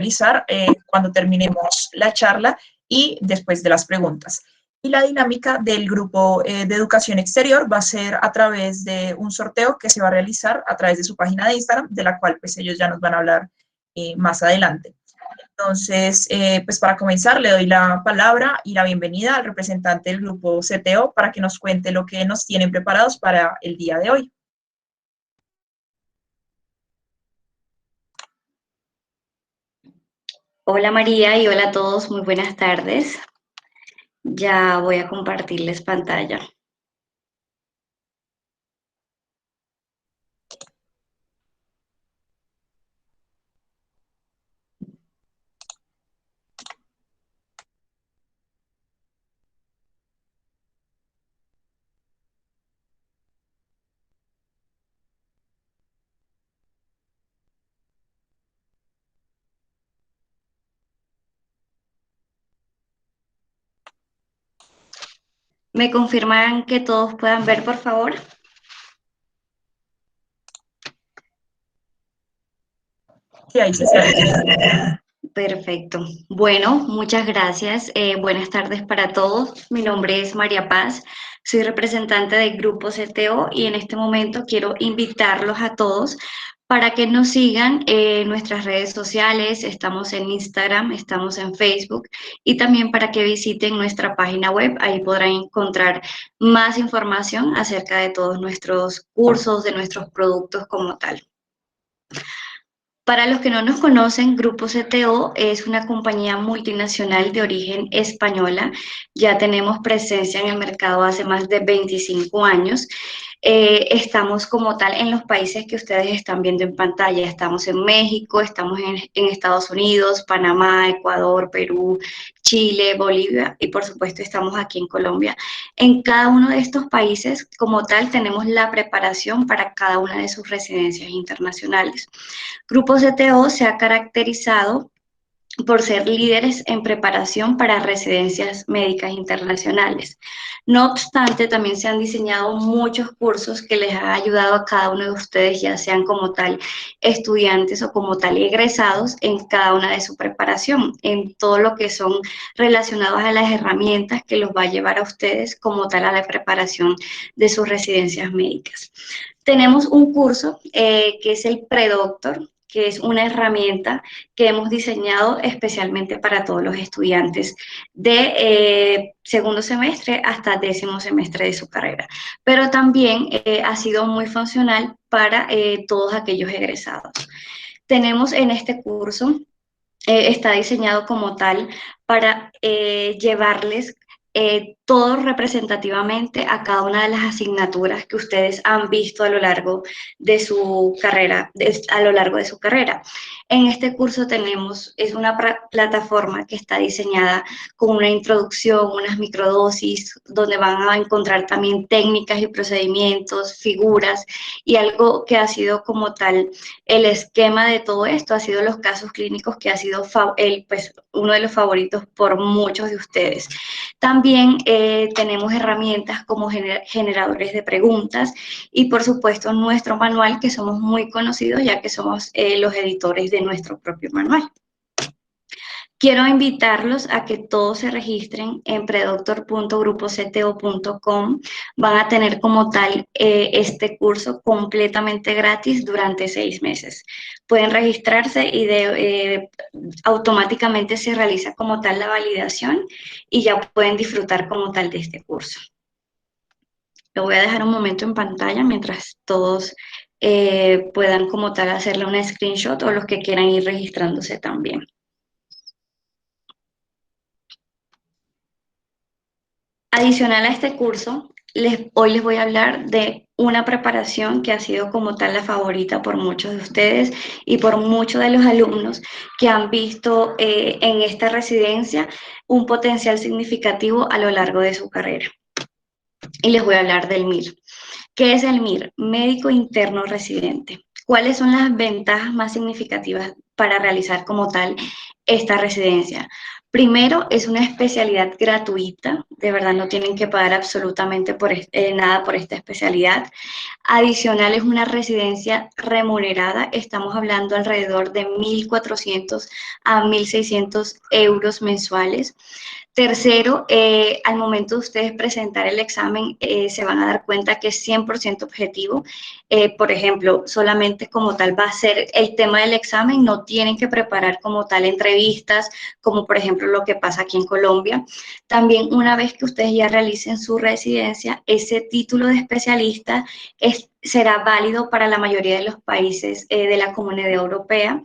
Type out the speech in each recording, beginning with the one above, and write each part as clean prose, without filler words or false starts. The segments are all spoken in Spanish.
realizar cuando terminemos la charla y después de las preguntas. Y la dinámica del grupo de educación exterior va a ser a través de un sorteo que se va a realizar a través de su página de Instagram, de la cual pues ellos ya nos van a hablar más adelante. Entonces, pues para comenzar, le doy la palabra y la bienvenida al representante del grupo CTO para que nos cuente lo que nos tienen preparados para el día de hoy. Hola María y hola a todos, muy buenas tardes. Ya voy a compartirles pantalla. ¿Me confirman que todos puedan ver, por favor? Sí, ahí se está. Perfecto. Bueno, muchas gracias. Buenas tardes para todos. Mi nombre es María Paz. Soy representante del Grupo CTO y en este momento quiero invitarlos a todos para que nos sigan en nuestras redes sociales. Estamos en Instagram, estamos en Facebook y también para que visiten nuestra página web. Ahí podrán encontrar más información acerca de todos nuestros cursos, de nuestros productos como tal. Para los que no nos conocen, Grupo CTO es una compañía multinacional de origen española. Ya tenemos presencia en el mercado hace más de 25 años. Estamos como tal en los países que ustedes están viendo en pantalla. Estamos en México, estamos en Estados Unidos, Panamá, Ecuador, Perú, Chile, Bolivia y por supuesto estamos aquí en Colombia. En cada uno de estos países como tal tenemos la preparación para cada una de sus residencias internacionales. Grupo CTO se ha caracterizado por ser líderes en preparación para residencias médicas internacionales. No obstante, también se han diseñado muchos cursos que les ha ayudado a cada uno de ustedes, ya sean como tal estudiantes o como tal egresados, en cada una de su preparación, en todo lo que son relacionados a las herramientas que los va a llevar a ustedes como tal a la preparación de sus residencias médicas. Tenemos un curso que es el Predoctor, que es una herramienta que hemos diseñado especialmente para todos los estudiantes de segundo semestre hasta décimo semestre de su carrera, pero también ha sido muy funcional para todos aquellos egresados. Tenemos en este curso, está diseñado como tal para llevarles todo representativamente a cada una de las asignaturas que ustedes han visto a lo largo de su carrera, a lo largo de su carrera. En este curso tenemos, es una plataforma que está diseñada con una introducción, unas microdosis, donde van a encontrar también técnicas y procedimientos, figuras, y algo que ha sido como tal el esquema de todo esto, ha sido los casos clínicos, que ha sido pues, uno de los favoritos por muchos de ustedes. También tenemos herramientas como generadores de preguntas y por supuesto nuestro manual, que somos muy conocidos ya que somos los editores de nuestro propio manual. Quiero invitarlos a que todos se registren en predoctor.grupocto.com. Van a tener como tal este curso completamente gratis durante 6 meses. Pueden registrarse y automáticamente se realiza como tal la validación y ya pueden disfrutar como tal de este curso. Lo voy a dejar un momento en pantalla mientras todos puedan como tal hacerle una screenshot o los que quieran ir registrándose también. Adicional a este curso, hoy les voy a hablar de una preparación que ha sido como tal la favorita por muchos de ustedes y por muchos de los alumnos que han visto en esta residencia un potencial significativo a lo largo de su carrera. Y les voy a hablar del MIR. ¿Qué es el MIR? Médico Interno Residente. ¿Cuáles son las ventajas más significativas para realizar como tal esta residencia? Primero, es una especialidad gratuita, de verdad no tienen que pagar absolutamente nada por esta especialidad. Adicional, es una residencia remunerada, estamos hablando alrededor de 1.400 a 1.600 euros mensuales. Tercero, al momento de ustedes presentar el examen, se van a dar cuenta que es 100% objetivo. Por ejemplo, solamente como tal va a ser el tema del examen, no tienen que preparar como tal entrevistas, como por ejemplo lo que pasa aquí en Colombia. También una vez que ustedes ya realicen su residencia, ese título de especialista será válido para la mayoría de los países de la Comunidad Europea,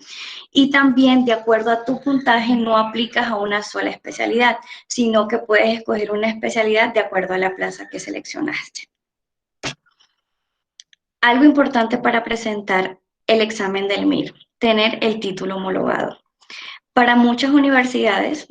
y también de acuerdo a tu puntaje no aplicas a una sola especialidad, sino que puedes escoger una especialidad de acuerdo a la plaza que seleccionaste. Algo importante para presentar el examen del MIR, tener el título homologado. Para muchas universidades,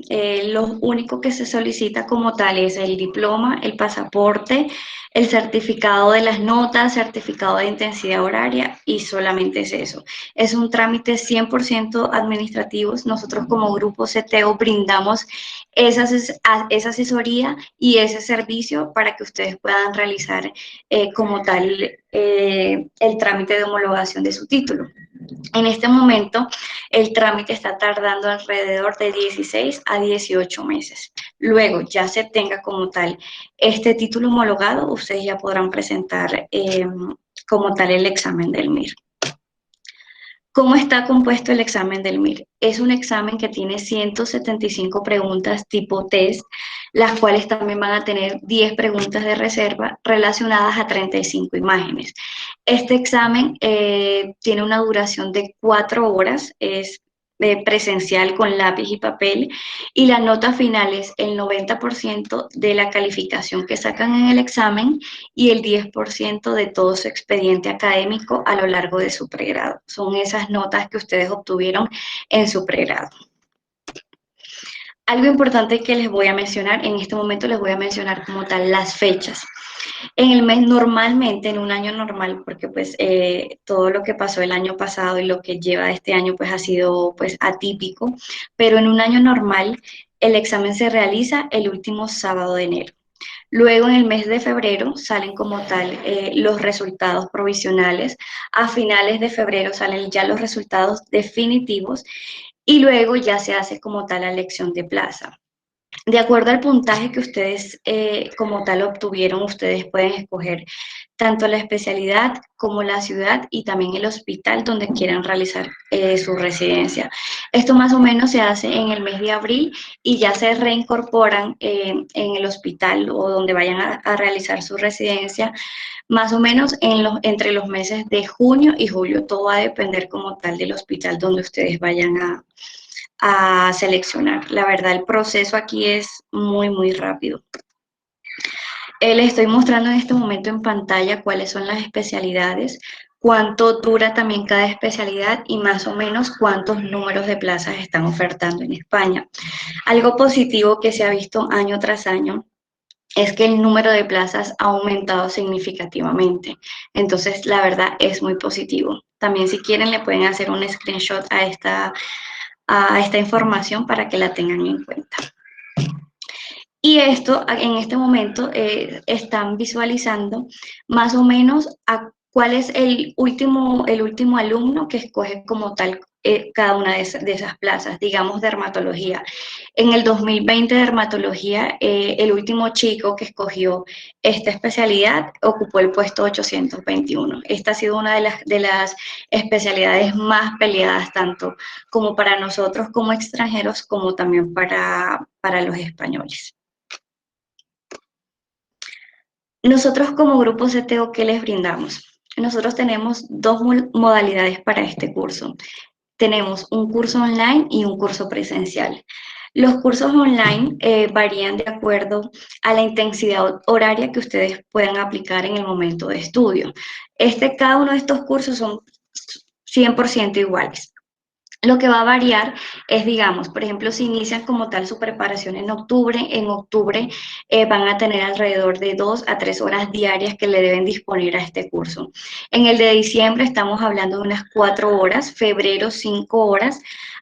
lo único que se solicita como tal es el diploma, el pasaporte, el certificado de las notas, certificado de intensidad horaria, y solamente es eso. Es un trámite 100% administrativo. Nosotros como grupo CTO brindamos esa asesoría y ese servicio para que ustedes puedan realizar como tal el trámite de homologación de su título. En este momento, el trámite está tardando alrededor de 16 a 18 meses. Luego, ya se tenga como tal este título homologado, ustedes ya podrán presentar como tal el examen del MIR. ¿Cómo está compuesto el examen del MIR? Es un examen que tiene 175 preguntas tipo test, las cuales también van a tener 10 preguntas de reserva relacionadas a 35 imágenes. Este examen tiene una duración de 4 horas, es presencial con lápiz y papel, y la nota final es el 90% de la calificación que sacan en el examen y el 10% de todo su expediente académico a lo largo de su pregrado. Son esas notas que ustedes obtuvieron en su pregrado. Algo importante que les voy a mencionar, en este momento les voy a mencionar como tal las fechas. En el mes, normalmente, en un año normal, porque pues todo lo que pasó el año pasado y lo que lleva este año pues ha sido pues atípico, pero en un año normal el examen se realiza el último sábado de enero. Luego, en el mes de febrero, salen como tal los resultados provisionales. A finales de febrero salen ya los resultados definitivos y luego ya se hace como tal la elección de plaza. De acuerdo al puntaje que ustedes como tal obtuvieron, ustedes pueden escoger tanto la especialidad como la ciudad y también el hospital donde quieran realizar su residencia. Esto más o menos se hace en el mes de abril y ya se reincorporan en el hospital o donde vayan a realizar su residencia más o menos entre los meses de junio y julio. Todo va a depender como tal del hospital donde ustedes vayan a seleccionar. La verdad, el proceso aquí es muy, muy rápido. Les estoy mostrando en este momento en pantalla cuáles son las especialidades, cuánto dura también cada especialidad y más o menos cuántos números de plazas están ofertando en España. Algo positivo que se ha visto año tras año es que el número de plazas ha aumentado significativamente. Entonces, la verdad es muy positivo. También si quieren le pueden hacer un screenshot a esta información para que la tengan en cuenta. Y esto, en este momento, están visualizando más o menos a cuál es el último alumno que escoge como tal cada una de esas plazas, digamos dermatología. En el 2020 dermatología, el último chico que escogió esta especialidad ocupó el puesto 821. Esta ha sido una de las especialidades más peleadas, tanto como para nosotros como extranjeros, como también para los españoles. Nosotros como grupo CTO, ¿qué les brindamos? Nosotros tenemos dos modalidades para este curso. Tenemos un curso online y un curso presencial. Los cursos online varían de acuerdo a la intensidad horaria que ustedes puedan aplicar en el momento de estudio. Cada uno de estos cursos son 100% iguales. Lo que va a variar es, digamos, por ejemplo, si inician como tal su preparación en octubre van a tener alrededor de 2 a 3 horas diarias que le deben disponer a este curso. En el de diciembre estamos hablando de unas 4 horas, febrero 5 horas,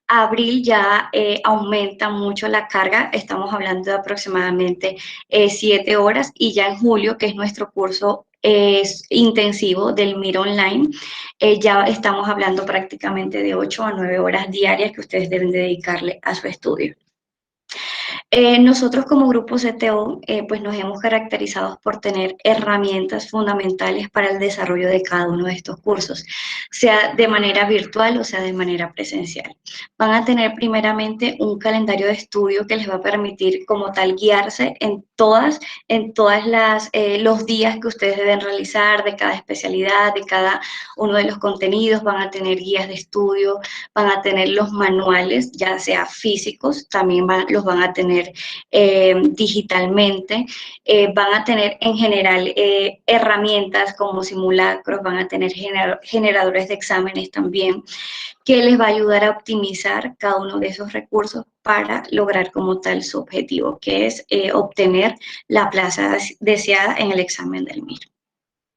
abril ya aumenta mucho la carga, estamos hablando de aproximadamente 7 horas, y ya en julio, que es nuestro curso intensivo del MIR Online, ya estamos hablando prácticamente de 8 a 9 horas diarias que ustedes deben dedicarle a su estudio. Nosotros como grupo CTO, pues nos hemos caracterizado por tener herramientas fundamentales para el desarrollo de cada uno de estos cursos, sea de manera virtual o sea de manera presencial. Van a tener primeramente un calendario de estudio que les va a permitir como tal guiarse en todas los días que ustedes deben realizar de cada especialidad, de cada uno de los contenidos. Van a tener guías de estudio, van a tener los manuales, ya sea físicos, también los van a tener digitalmente, van a tener en general herramientas como simulacros, van a tener generadores de exámenes también, que les va a ayudar a optimizar cada uno de esos recursos para lograr como tal su objetivo, que es obtener la plaza deseada en el examen del MIR.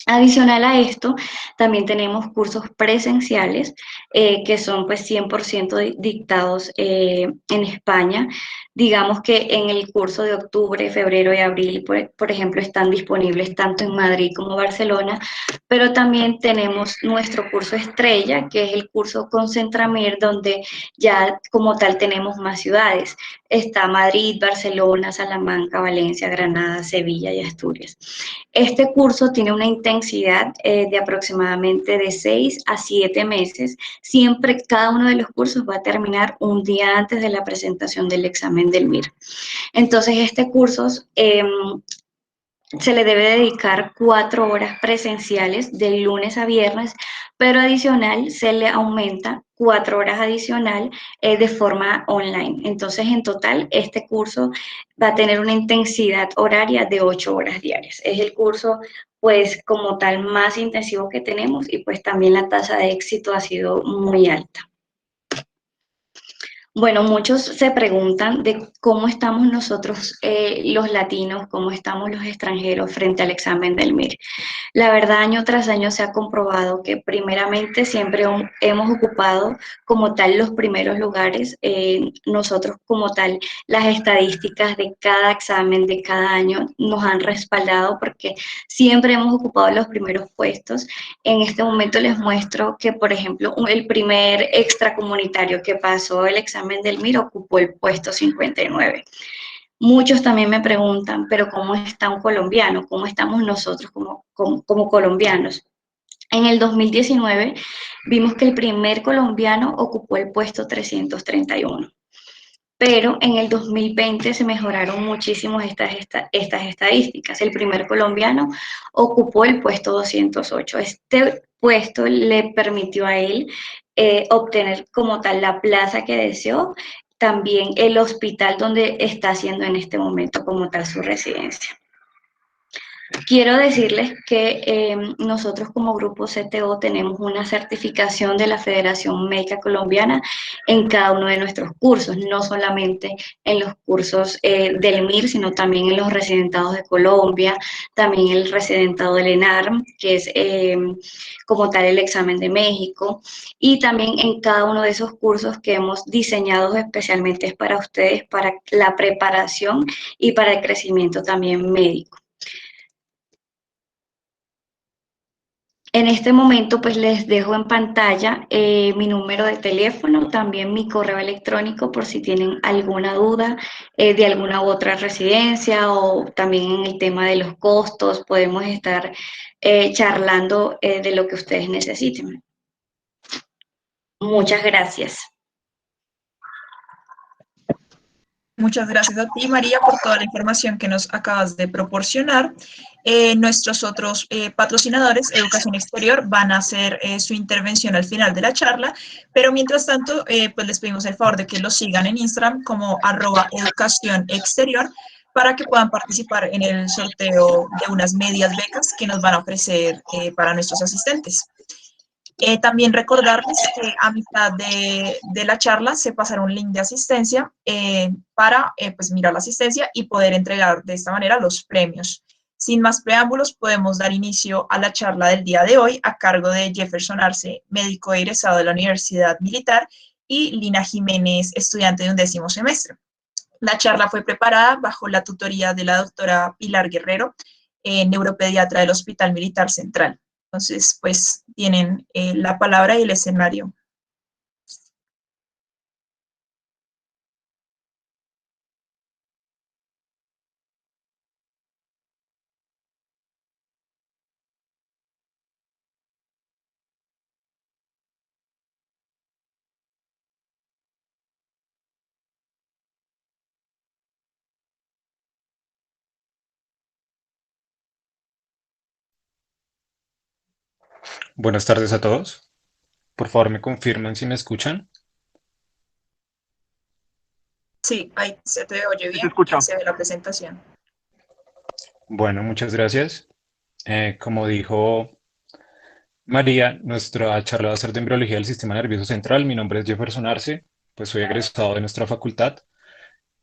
Adicional a esto, también tenemos cursos presenciales que son pues 100% dictados en España. Digamos que en el curso de octubre, febrero y abril, por ejemplo, están disponibles tanto en Madrid como Barcelona, pero también tenemos nuestro curso estrella, que es el curso Concentramir, donde ya como tal tenemos más ciudades. Está Madrid, Barcelona, Salamanca, Valencia, Granada, Sevilla y Asturias. Este curso tiene una intensidad de aproximadamente de 6 a 7 meses. Siempre cada uno de los cursos va a terminar un día antes de la presentación del examen del MIR. Entonces, este curso se le debe dedicar 4 horas presenciales de lunes a viernes, pero adicional se le aumenta 4 horas adicional de forma online. Entonces, en total, este curso va a tener una intensidad horaria de 8 horas diarias. Es el curso, pues, como tal, más intensivo que tenemos, y pues también la tasa de éxito ha sido muy alta. Bueno, muchos se preguntan de cómo estamos nosotros los latinos, cómo estamos los extranjeros frente al examen del MIR. La verdad, año tras año se ha comprobado que primeramente siempre hemos ocupado como tal los primeros lugares. Nosotros como tal, las estadísticas de cada examen, de cada año, nos han respaldado porque siempre hemos ocupado los primeros puestos. En este momento les muestro que, por ejemplo, el primer extracomunitario que pasó el examen del MIR ocupó el puesto 59. Muchos también me preguntan, pero ¿cómo está un colombiano? ¿Cómo estamos nosotros como colombianos? En el 2019 vimos que el primer colombiano ocupó el puesto 331, pero en el 2020 se mejoraron muchísimo estas estadísticas. El primer colombiano ocupó el puesto 208. Este puesto le permitió a él obtener como tal la plaza que deseó, también el hospital donde está haciendo en este momento como tal su residencia. Quiero decirles que nosotros como Grupo CTO tenemos una certificación de la Federación Médica Colombiana en cada uno de nuestros cursos, no solamente en los cursos del MIR, sino también en los residentados de Colombia, también el residentado del ENARM, que es como tal el examen de México, y también en cada uno de esos cursos que hemos diseñado especialmente para ustedes, para la preparación y para el crecimiento también médico. En este momento, pues les dejo en pantalla mi número de teléfono, también mi correo electrónico por si tienen alguna duda de alguna u otra residencia, o también en el tema de los costos, podemos estar charlando de lo que ustedes necesiten. Muchas gracias. Muchas gracias a ti, María, por toda la información que nos acabas de proporcionar. Nuestros otros patrocinadores, Educación Exterior, van a hacer su intervención al final de la charla, pero mientras tanto, pues les pedimos el favor de que los sigan en Instagram como @educacionexterior para que puedan participar en el sorteo de unas medias becas que nos van a ofrecer para nuestros asistentes. También recordarles que a mitad de la charla se pasará un link de asistencia para pues mirar la asistencia y poder entregar de esta manera los premios. Sin más preámbulos, podemos dar inicio a la charla del día de hoy a cargo de Jefferson Arce, médico egresado de la Universidad Militar, y Lina Jiménez, estudiante de 11º semestre. La charla fue preparada bajo la tutoría de la doctora Pilar Guerrero, neuropediatra del Hospital Militar Central. Entonces, pues tienen la palabra y el escenario. Buenas tardes a todos. Por favor, me confirman si me escuchan. Sí, ahí se te oye bien y se ve la presentación. Bueno, muchas gracias. Como dijo María, nuestra charla va a ser de embriología del sistema nervioso central. Mi nombre es Jefferson Arce, pues soy egresado de nuestra facultad.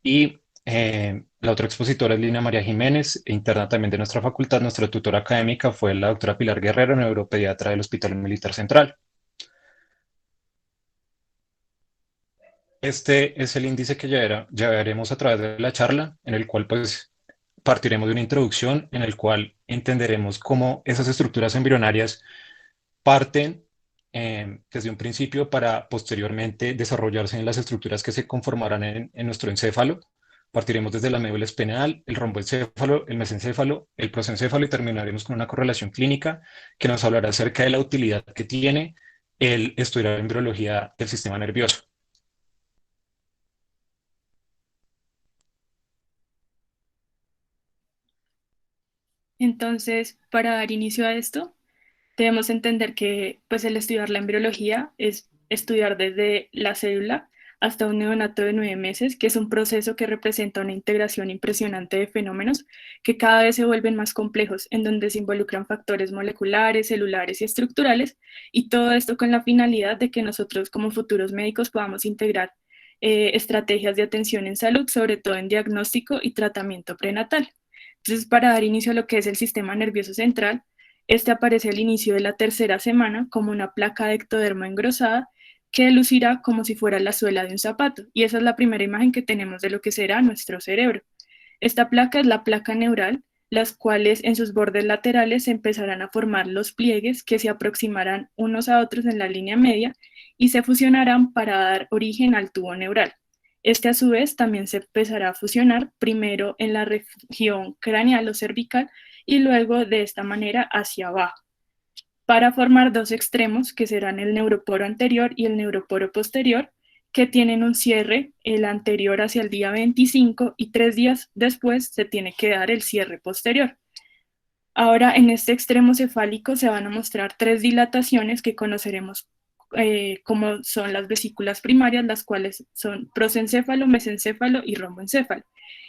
Y la otra expositora es Lina María Jiménez, interna también de nuestra facultad. Nuestra tutora académica fue la doctora Pilar Guerrero, neuropediatra del Hospital Militar Central. Este es el índice que ya veremos a través de la charla, en el cual pues partiremos de una introducción en el cual entenderemos cómo esas estructuras embrionarias parten desde un principio para posteriormente desarrollarse en las estructuras que se conformarán en nuestro encéfalo. Partiremos desde la médula espinal, el romboencéfalo, el mesencéfalo, el prosencéfalo y terminaremos con una correlación clínica que nos hablará acerca de la utilidad que tiene el estudiar embriología del sistema nervioso. Entonces, para dar inicio a esto, debemos entender que pues, el estudiar la embriología es estudiar desde la célula hasta un neonato de 9 meses, que es un proceso que representa una integración impresionante de fenómenos que cada vez se vuelven más complejos, en donde se involucran factores moleculares, celulares y estructurales, y todo esto con la finalidad de que nosotros como futuros médicos podamos integrar estrategias de atención en salud, sobre todo en diagnóstico y tratamiento prenatal. Entonces, para dar inicio a lo que es el sistema nervioso central, este aparece al inicio de la tercera semana como una placa de ectodermo engrosada que lucirá como si fuera la suela de un zapato. Y esa es la primera imagen que tenemos de lo que será nuestro cerebro. Esta placa es la placa neural, las cuales en sus bordes laterales empezarán a formar los pliegues que se aproximarán unos a otros en la línea media y se fusionarán para dar origen al tubo neural. Este a su vez también se empezará a fusionar primero en la región craneal o cervical y luego de esta manera hacia abajo, para formar dos extremos que serán el neuroporo anterior y el neuroporo posterior, que tienen un cierre, el anterior hacia el día 25 y 3 días después se tiene que dar el cierre posterior. Ahora en este extremo cefálico se van a mostrar tres dilataciones que conoceremos como son las vesículas primarias, las cuales son prosencéfalo, mesencéfalo y romboencéfalo.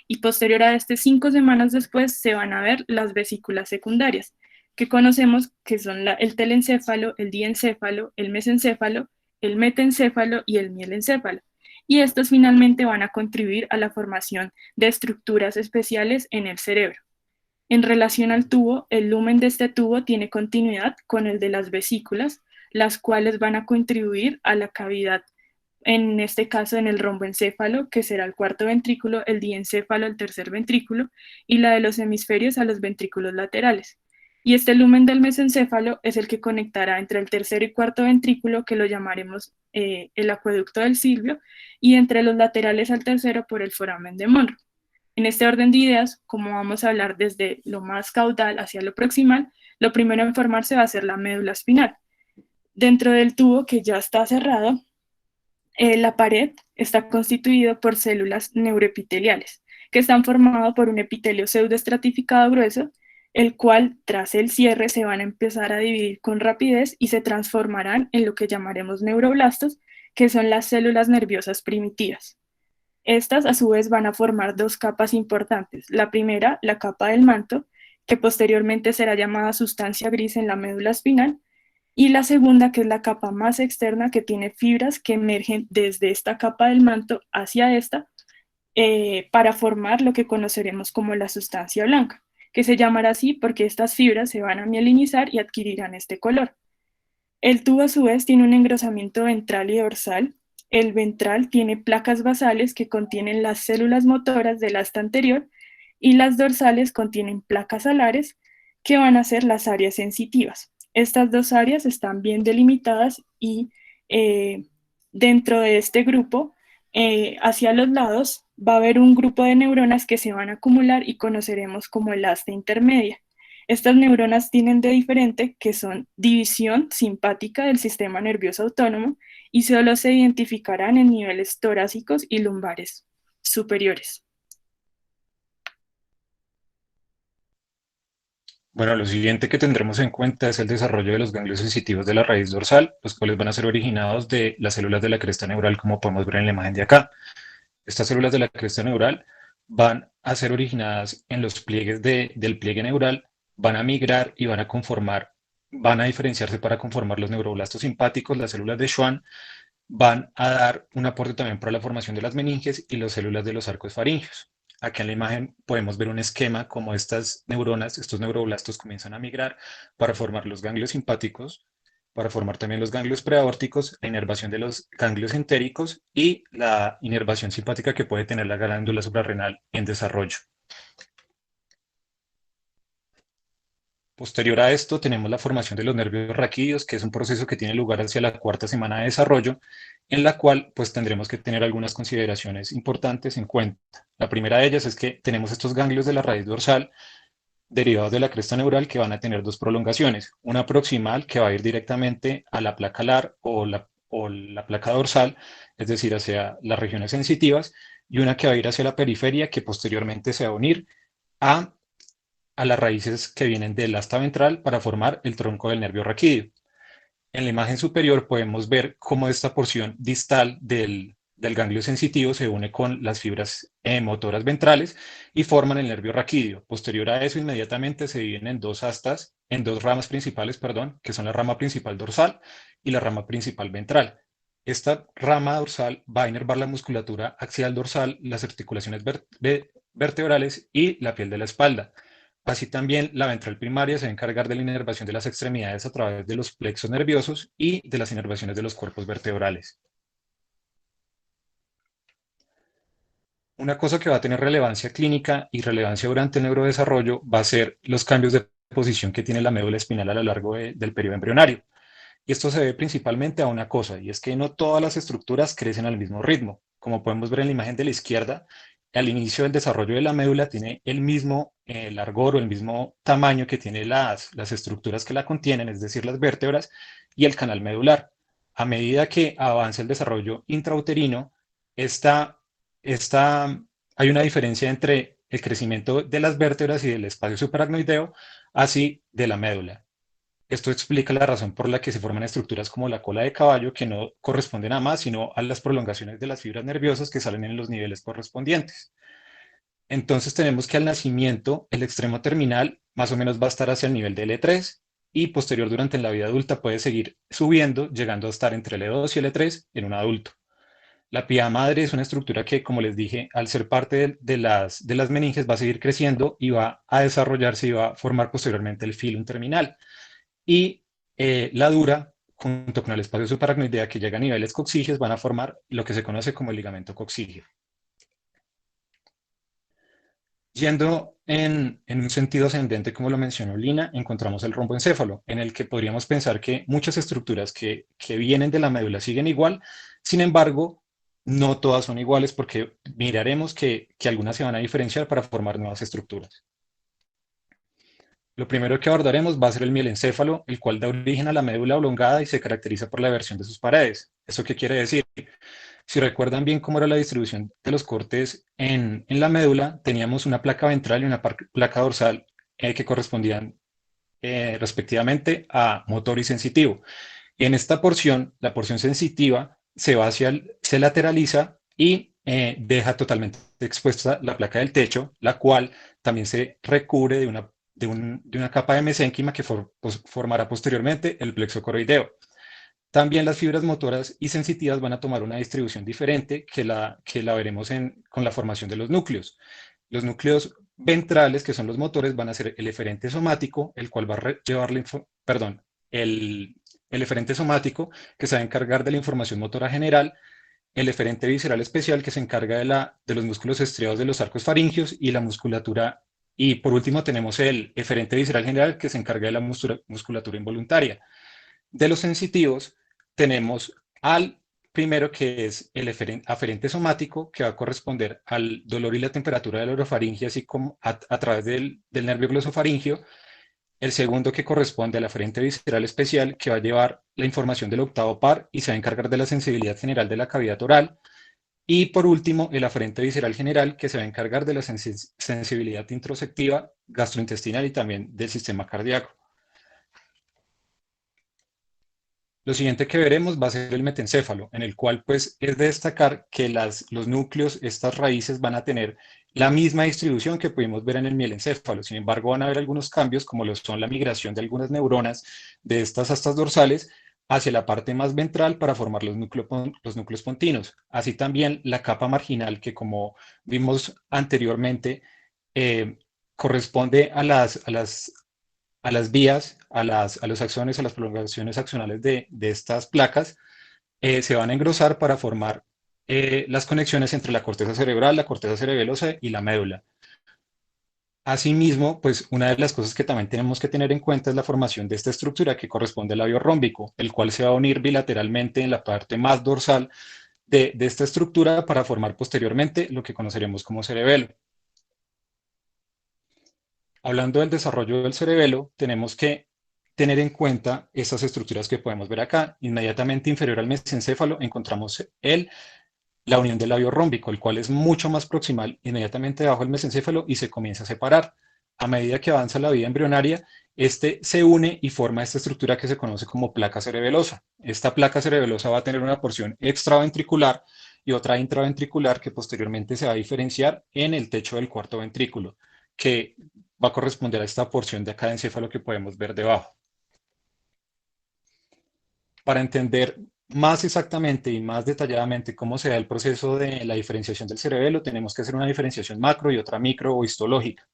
Y posterior a 5 semanas después se van a ver las vesículas secundarias, que conocemos que son el telencéfalo, el diencéfalo, el mesencéfalo, el metencéfalo y el mielencéfalo. Y estos finalmente van a contribuir a la formación de estructuras especiales en el cerebro. En relación al tubo, el lumen de este tubo tiene continuidad con el de las vesículas, las cuales van a contribuir a la cavidad, en este caso en el romboencéfalo, que será el cuarto ventrículo, el diencéfalo, el tercer ventrículo, y la de los hemisferios a los ventrículos laterales. Y este lumen del mesencéfalo es el que conectará entre el tercer y cuarto ventrículo, que lo llamaremos el acueducto del Silvio, y entre los laterales al tercero por el foramen de Monro. En este orden de ideas, como vamos a hablar desde lo más caudal hacia lo proximal, lo primero en formarse va a ser la médula espinal. Dentro del tubo que ya está cerrado, la pared está constituida por células neuroepiteliales, que están formadas por un epitelio pseudoestratificado grueso, el cual tras el cierre se van a empezar a dividir con rapidez y se transformarán en lo que llamaremos neuroblastos, que son las células nerviosas primitivas. Estas a su vez van a formar dos capas importantes. La primera, la capa del manto, que posteriormente será llamada sustancia gris en la médula espinal, Y la segunda, que es la capa más externa, que tiene fibras que emergen desde esta capa del manto hacia esta, para formar lo que conoceremos como la sustancia blanca, que se llamará así porque estas fibras se van a mielinizar y adquirirán este color. El tubo a su vez tiene un engrosamiento ventral y dorsal. El ventral tiene placas basales que contienen las células motoras del asta anterior y las dorsales contienen placas alares que van a ser las áreas sensitivas. Estas dos áreas están bien delimitadas y eh, dentro de este grupo, hacia los lados, va a haber un grupo de neuronas que se van a acumular y conoceremos como el asta intermedia. Estas neuronas tienen de diferente que son división simpática del sistema nervioso autónomo y solo se identificarán en niveles torácicos y lumbares superiores. Bueno, lo siguiente que tendremos en cuenta es el desarrollo de los ganglios sensitivos de la raíz dorsal, los cuales van a ser originados de las células de la cresta neural, como podemos ver en la imagen de acá. Estas células de la cresta neural van a ser originadas en los pliegues del pliegue neural, van a migrar y van a diferenciarse para conformar los neuroblastos simpáticos, las células de Schwann, van a dar un aporte también para la formación de las meninges y las células de los arcos faringeos. Aquí en la imagen podemos ver un esquema como estas neuronas, estos neuroblastos comienzan a migrar para formar los ganglios simpáticos, para formar también los ganglios preaórticos, la inervación de los ganglios entéricos y la inervación simpática que puede tener la glándula suprarrenal en desarrollo. Posterior a esto tenemos la formación de los nervios raquídeos, que es un proceso que tiene lugar hacia la cuarta semana de desarrollo, en la cual pues tendremos que tener algunas consideraciones importantes en cuenta. La primera de ellas es que tenemos estos ganglios de la raíz dorsal derivados de la cresta neural que van a tener dos prolongaciones, una proximal que va a ir directamente a la placa alar o la placa dorsal, es decir, hacia las regiones sensitivas, y una que va a ir hacia la periferia que posteriormente se va a unir a las raíces que vienen del asta ventral para formar el tronco del nervio raquídeo. En la imagen superior podemos ver cómo esta porción distal del ganglio sensitivo se une con las fibras motoras ventrales y forman el nervio raquídeo. Posterior a eso, inmediatamente se dividen en dos ramas principales, perdón, que son la rama principal dorsal y la rama principal ventral. Esta rama dorsal va a inervar la musculatura axial dorsal, las articulaciones vertebrales y la piel de la espalda. Así también la ventral primaria se va a encargar de la inervación de las extremidades a través de los plexos nerviosos y de las inervaciones de los cuerpos vertebrales. Una cosa que va a tener relevancia clínica y relevancia durante el neurodesarrollo va a ser los cambios de posición que tiene la médula espinal a lo largo del periodo embrionario. Y esto se debe principalmente a una cosa, y es que no todas las estructuras crecen al mismo ritmo. Como podemos ver en la imagen de la izquierda, al inicio del desarrollo de la médula tiene el mismo largor o el mismo tamaño que tiene las estructuras que la contienen, es decir, las vértebras y el canal medular. A medida que avanza el desarrollo intrauterino, hay una diferencia entre el crecimiento de las vértebras y del espacio supraracnoideo, así de la médula. Esto explica la razón por la que se forman estructuras como la cola de caballo, que no corresponden a más, sino a las prolongaciones de las fibras nerviosas que salen en los niveles correspondientes. Entonces tenemos que al nacimiento el extremo terminal más o menos va a estar hacia el nivel de L3 y posterior durante la vida adulta puede seguir subiendo, llegando a estar entre L2 y L3 en un adulto. La pía madre es una estructura que, como les dije, al ser parte de las meninges va a seguir creciendo y va a desarrollarse y va a formar posteriormente el filum terminal. Y la dura, junto con el espacio supraracnoidea que llega a niveles coxígeos, van a formar lo que se conoce como el ligamento coxígeo. Yendo en un sentido ascendente, como lo mencionó Lina, encontramos el romboencéfalo, en el que podríamos pensar que muchas estructuras que vienen de la médula siguen igual, sin embargo, no todas son iguales porque miraremos que algunas se van a diferenciar para formar nuevas estructuras. Lo primero que abordaremos va a ser el mielencéfalo, el cual da origen a la médula oblongada y se caracteriza por la versión de sus paredes. ¿Eso qué quiere decir? Si recuerdan bien cómo era la distribución de los cortes en la médula, teníamos una placa ventral y una placa dorsal que correspondían respectivamente a motor y sensitivo. Y en esta porción, la porción sensitiva se lateraliza y deja totalmente expuesta la placa del techo, la cual también se recubre de una de una capa de mesénquima que formará posteriormente el plexo coroideo. También las fibras motoras y sensitivas van a tomar una distribución diferente que la veremos con la formación de los núcleos. Los núcleos ventrales, que son los motores, van a ser el eferente somático, el cual va a llevar el eferente somático, que se va a encargar de la información motora general, el eferente visceral especial, que se encarga de los músculos estriados de los arcos faringios y la musculatura. Y por último tenemos el eferente visceral general, que se encarga de la musculatura involuntaria. De los sensitivos tenemos al primero, que es el aferente somático, que va a corresponder al dolor y la temperatura de la orofaringe, así como a través del nervio glosofaringio. El segundo, que corresponde al aferente visceral especial, que va a llevar la información del octavo par y se va a encargar de la sensibilidad general de la cavidad oral. Y por último, el aferente visceral general, que se va a encargar de la sensibilidad introspectiva, gastrointestinal y también del sistema cardíaco. Lo siguiente que veremos va a ser el metencéfalo, en el cual pues es de destacar que los núcleos, estas raíces, van a tener la misma distribución que pudimos ver en el mielencéfalo. Sin embargo, van a haber algunos cambios, como lo son la migración de algunas neuronas de estas astas dorsales hacia la parte más ventral para formar los núcleos pontinos. Así también la capa marginal, que como vimos anteriormente, corresponde a las vías, a los axones, a las prolongaciones axonales de estas placas, se van a engrosar para formar las conexiones entre la corteza cerebral, la corteza cerebelosa y la médula. Asimismo, pues una de las cosas que también tenemos que tener en cuenta es la formación de esta estructura que corresponde al labio rómbico, el cual se va a unir bilateralmente en la parte más dorsal de esta estructura para formar posteriormente lo que conoceremos como cerebelo. Hablando del desarrollo del cerebelo, tenemos que tener en cuenta estas estructuras que podemos ver acá. Inmediatamente inferior al mesencéfalo encontramos la unión del labio rómbico, el cual es mucho más proximal inmediatamente debajo del mesencéfalo y se comienza a separar. A medida que avanza la vida embrionaria, este se une y forma esta estructura que se conoce como placa cerebelosa. Esta placa cerebelosa va a tener una porción extraventricular y otra intraventricular que posteriormente se va a diferenciar en el techo del cuarto ventrículo, que va a corresponder a esta porción de acá de encéfalo que podemos ver debajo. Para entender más exactamente y más detalladamente cómo se da el proceso de la diferenciación del cerebelo, tenemos que hacer una diferenciación macro y otra micro o histológica.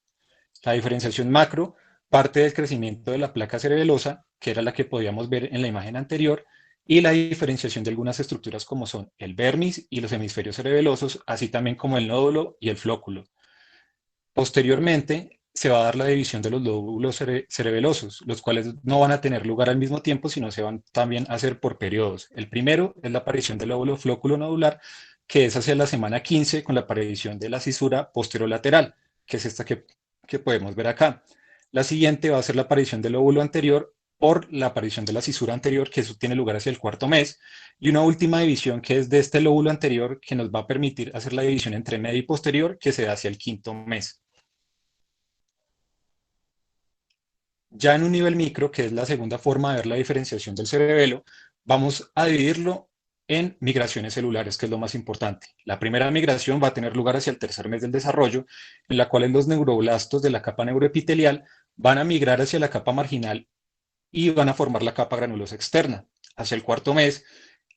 La diferenciación macro parte del crecimiento de la placa cerebelosa, que era la que podíamos ver en la imagen anterior, y la diferenciación de algunas estructuras como son el vermis y los hemisferios cerebelosos, así también como el nódulo y el flóculo. Posteriormente, se va a dar la división de los lóbulos cerebelosos, los cuales no van a tener lugar al mismo tiempo, sino se van también a hacer por periodos. El primero es la aparición del lóbulo flóculo nodular, que es hacia la semana 15 con la aparición de la cisura posterolateral, que es esta que podemos ver acá. La siguiente va a ser la aparición del lóbulo anterior por la aparición de la cisura anterior, que eso tiene lugar hacia el cuarto mes, y una última división que es de este lóbulo anterior, que nos va a permitir hacer la división entre medio y posterior, que se da hacia el quinto mes. Ya en un nivel micro, que es la segunda forma de ver la diferenciación del cerebelo, vamos a dividirlo en migraciones celulares, que es lo más importante. La primera migración va a tener lugar hacia el tercer mes del desarrollo, en la cual los neuroblastos de la capa neuroepitelial van a migrar hacia la capa marginal y van a formar la capa granulosa externa. Hacia el cuarto mes,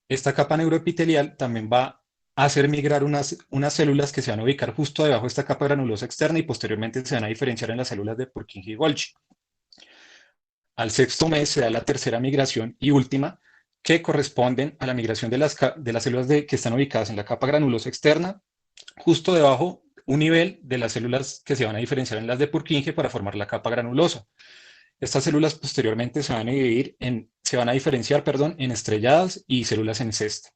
esta capa neuroepitelial también va a hacer migrar unas células que se van a ubicar justo debajo de esta capa granulosa externa y posteriormente se van a diferenciar en las células de Purkinje y Golgi. Al sexto mes se da la tercera migración y última, que corresponden a la migración de las células que están ubicadas en la capa granulosa externa, justo debajo un nivel de las células que se van a diferenciar en las de Purkinje para formar la capa granulosa. Estas células posteriormente se van a diferenciar en estrelladas y células en cesta.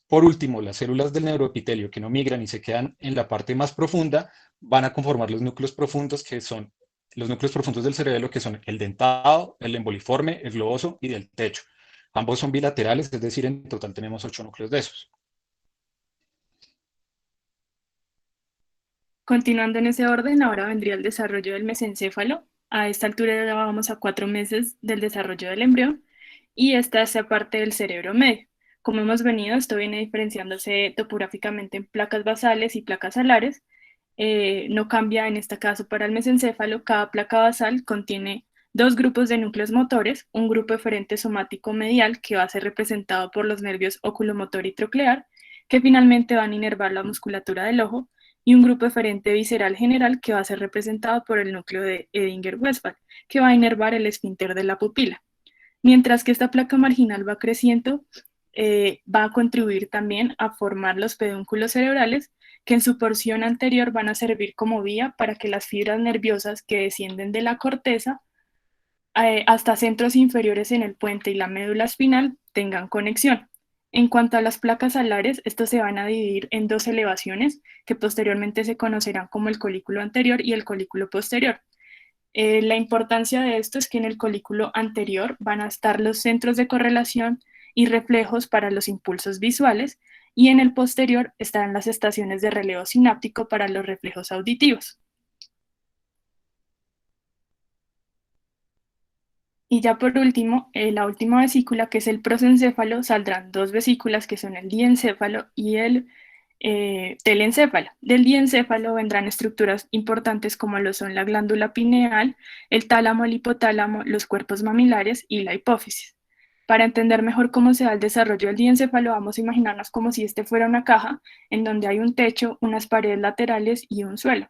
Por último, las células del neuroepitelio que no migran y se quedan en la parte más profunda van a conformar los núcleos profundos, que son los núcleos profundos del cerebelo, que son el dentado, el emboliforme, el globoso y del techo. Ambos son bilaterales, es decir, en total tenemos 8 núcleos de esos. Continuando en ese orden, ahora vendría el desarrollo del mesencéfalo. A esta altura ya vamos a 4 meses del desarrollo del embrión y esta hace parte del cerebro medio. Como hemos venido, esto viene diferenciándose topográficamente en placas basales y placas alares, no cambia en este caso para el mesencéfalo. Cada placa basal contiene dos grupos de núcleos motores, un grupo eferente somático medial que va a ser representado por los nervios oculomotor y troclear, que finalmente van a inervar la musculatura del ojo, y un grupo eferente visceral general que va a ser representado por el núcleo de Edinger-Westphal, que va a inervar el esfínter de la pupila. Mientras que esta placa marginal va creciendo, va a contribuir también a formar los pedúnculos cerebrales, que en su porción anterior van a servir como vía para que las fibras nerviosas que descienden de la corteza hasta centros inferiores en el puente y la médula espinal tengan conexión. En cuanto a las placas alares, estos se van a dividir en dos elevaciones que posteriormente se conocerán como el colículo anterior y el colículo posterior. La importancia de esto es que en el colículo anterior van a estar los centros de correlación y reflejos para los impulsos visuales, y en el posterior estarán las estaciones de relevo sináptico para los reflejos auditivos. Y ya por último, la última vesícula, que es el prosencéfalo, saldrán dos vesículas que son el diencéfalo y el telencéfalo. Del diencéfalo vendrán estructuras importantes como lo son la glándula pineal, el tálamo, el hipotálamo, los cuerpos mamilares y la hipófisis. Para entender mejor cómo se da el desarrollo del diencéfalo, vamos a imaginarnos como si este fuera una caja en donde hay un techo, unas paredes laterales y un suelo.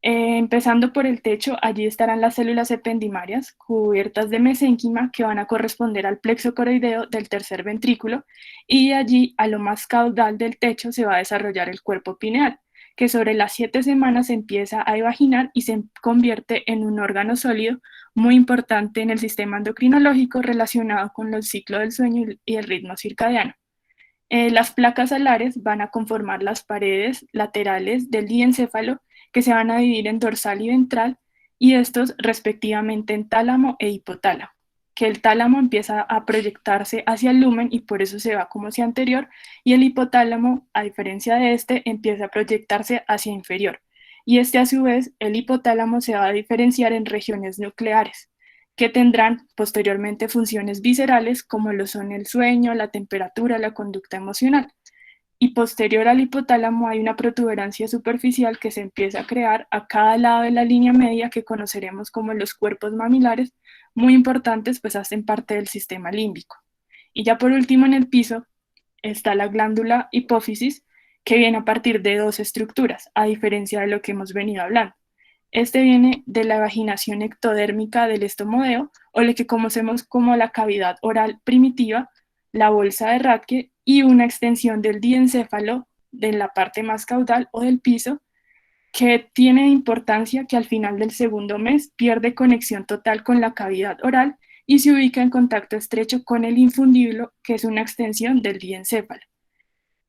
Empezando por el techo, allí estarán las células ependimarias cubiertas de mesénquima que van a corresponder al plexo coroideo del tercer ventrículo, y allí a lo más caudal del techo se va a desarrollar el cuerpo pineal, que sobre las 7 semanas empieza a evaginar y se convierte en un órgano sólido muy importante en el sistema endocrinológico relacionado con el ciclo del sueño y el ritmo circadiano. Las placas alares van a conformar las paredes laterales del diencéfalo, que se van a dividir en dorsal y ventral, y estos respectivamente en tálamo e hipotálamo, que el tálamo empieza a proyectarse hacia el lumen y por eso se va como hacia anterior, y el hipotálamo, a diferencia de este, empieza a proyectarse hacia inferior, y este a su vez, el hipotálamo se va a diferenciar en regiones nucleares, que tendrán posteriormente funciones viscerales como lo son el sueño, la temperatura, la conducta emocional. Y posterior al hipotálamo hay una protuberancia superficial que se empieza a crear a cada lado de la línea media, que conoceremos como los cuerpos mamilares, muy importantes, pues hacen parte del sistema límbico. Y ya por último, en el piso está la glándula hipófisis, que viene a partir de dos estructuras, a diferencia de lo que hemos venido hablando. Este viene de la vaginación ectodérmica del estomodeo, o lo que conocemos como la cavidad oral primitiva, la bolsa de Rathke, y una extensión del diencéfalo de la parte más caudal o del piso, que tiene importancia que al final del segundo mes pierde conexión total con la cavidad oral y se ubica en contacto estrecho con el infundíbulo, que es una extensión del diencéfalo.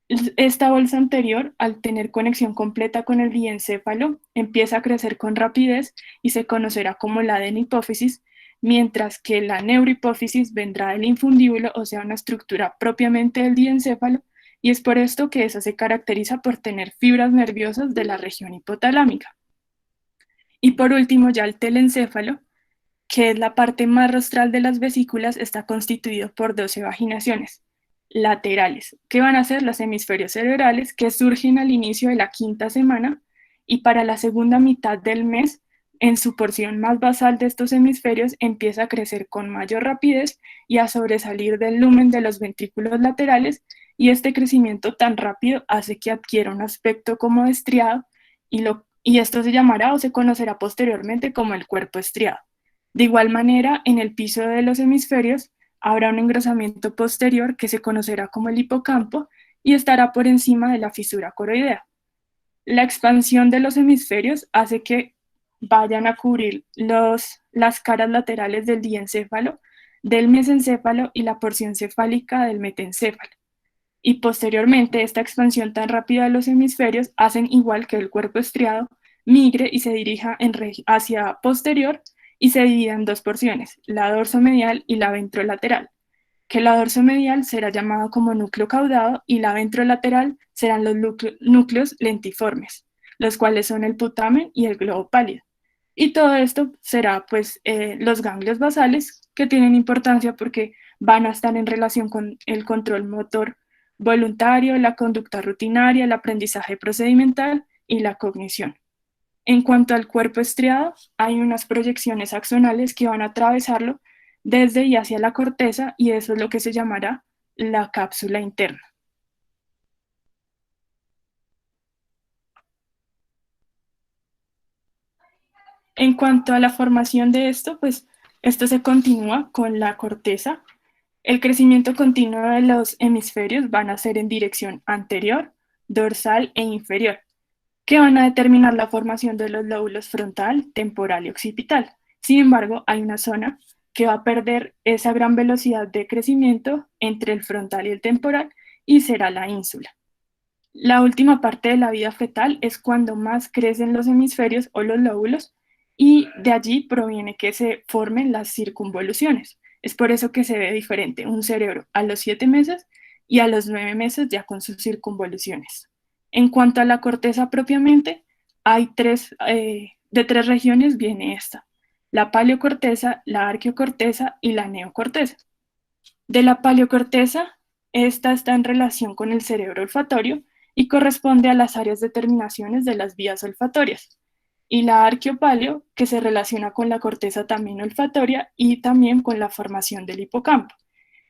Esta bolsa anterior, al tener conexión completa con el diencéfalo, empieza a crecer con rapidez y se conocerá como la adenhipófisis, mientras que la neurohipófisis vendrá del infundíbulo, o sea, una estructura propiamente del diencéfalo, y es por esto que esa se caracteriza por tener fibras nerviosas de la región hipotalámica. Y por último, ya el telencéfalo, que es la parte más rostral de las vesículas, está constituido por 12 vaginaciones laterales, que van a ser los hemisferios cerebrales, que surgen al inicio de la 5ª semana, y para la segunda mitad del mes, en su porción más basal de estos hemisferios, empieza a crecer con mayor rapidez y a sobresalir del lumen de los ventrículos laterales, y este crecimiento tan rápido hace que adquiera un aspecto como estriado, y esto se llamará o se conocerá posteriormente como el cuerpo estriado. De igual manera, en el piso de los hemisferios habrá un engrosamiento posterior que se conocerá como el hipocampo y estará por encima de la fisura coroidea. La expansión de los hemisferios hace que vayan a cubrir las caras laterales del diencéfalo, del mesencéfalo y la porción cefálica del metencéfalo. Y posteriormente, esta expansión tan rápida de los hemisferios hacen igual que el cuerpo estriado migre y se dirija hacia posterior y se divide en dos porciones, la dorsomedial y la ventrolateral, que la dorsomedial será llamada como núcleo caudado y la ventrolateral serán los núcleos lentiformes, los cuales son el putamen y el globo pálido. Y todo esto será pues los ganglios basales, que tienen importancia porque van a estar en relación con el control motor voluntario, la conducta rutinaria, el aprendizaje procedimental y la cognición. En cuanto al cuerpo estriado, hay unas proyecciones axonales que van a atravesarlo desde y hacia la corteza, y eso es lo que se llamará la cápsula interna. En cuanto a la formación de esto, pues esto se continúa con la corteza. El crecimiento continuo de los hemisferios van a ser en dirección anterior, dorsal e inferior, que van a determinar la formación de los lóbulos frontal, temporal y occipital. Sin embargo, hay una zona que va a perder esa gran velocidad de crecimiento entre el frontal y el temporal, y será la ínsula. La última parte de la vida fetal es cuando más crecen los hemisferios o los lóbulos, y de allí proviene que se formen las circunvoluciones. Es por eso que se ve diferente un cerebro a los 7 meses y a los 9 meses ya con sus circunvoluciones. En cuanto a la corteza propiamente, hay de tres regiones viene esta: la paleocorteza, la arqueocorteza y la neocorteza. De la paleocorteza, esta está en relación con el cerebro olfatorio y corresponde a las áreas de terminaciones de las vías olfatorias. Y la arqueopaleo, que se relaciona con la corteza también olfatoria y también con la formación del hipocampo.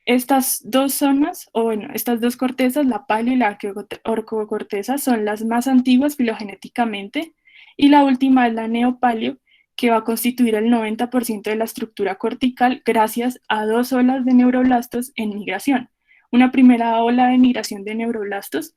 Estas dos zonas, o bueno, estas dos cortezas, la paleo y la arqueocorteza, son las más antiguas filogenéticamente, y la última es la neopaleo, que va a constituir el 90% de la estructura cortical gracias a dos olas de neuroblastos en migración. Una primera ola de migración de neuroblastos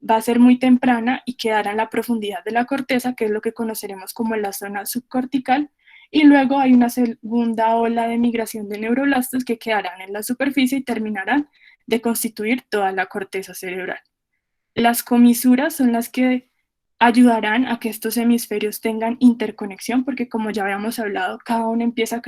va a ser muy temprana y quedará en la profundidad de la corteza, que es lo que conoceremos como la zona subcortical, y luego hay una segunda ola de migración de neuroblastos que quedarán en la superficie y terminarán de constituir toda la corteza cerebral. Las comisuras son las que ayudarán a que estos hemisferios tengan interconexión, porque como ya habíamos hablado, cada uno empieza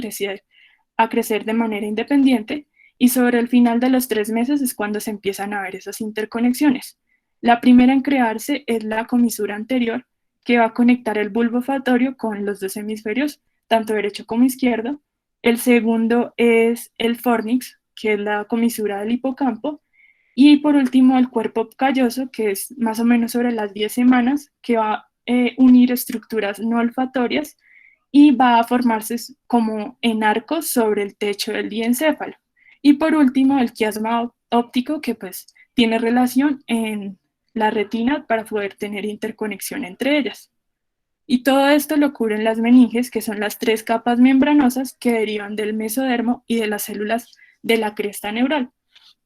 a crecer de manera independiente, y sobre el final de los 3 meses es cuando se empiezan a ver esas interconexiones. La primera en crearse es la comisura anterior, que va a conectar el bulbo olfatorio con los dos hemisferios, tanto derecho como izquierdo. El segundo es el fornix, que es la comisura del hipocampo. Y por último, el cuerpo calloso, que es más o menos sobre las 10 semanas, que va a unir estructuras no olfatorias y va a formarse como en arcos sobre el techo del diencéfalo. Y por último, el quiasma óptico, que pues tiene relación en la retina para poder tener interconexión entre ellas. Y todo esto lo cubren las meninges, que son las 3 capas membranosas que derivan del mesodermo y de las células de la cresta neural,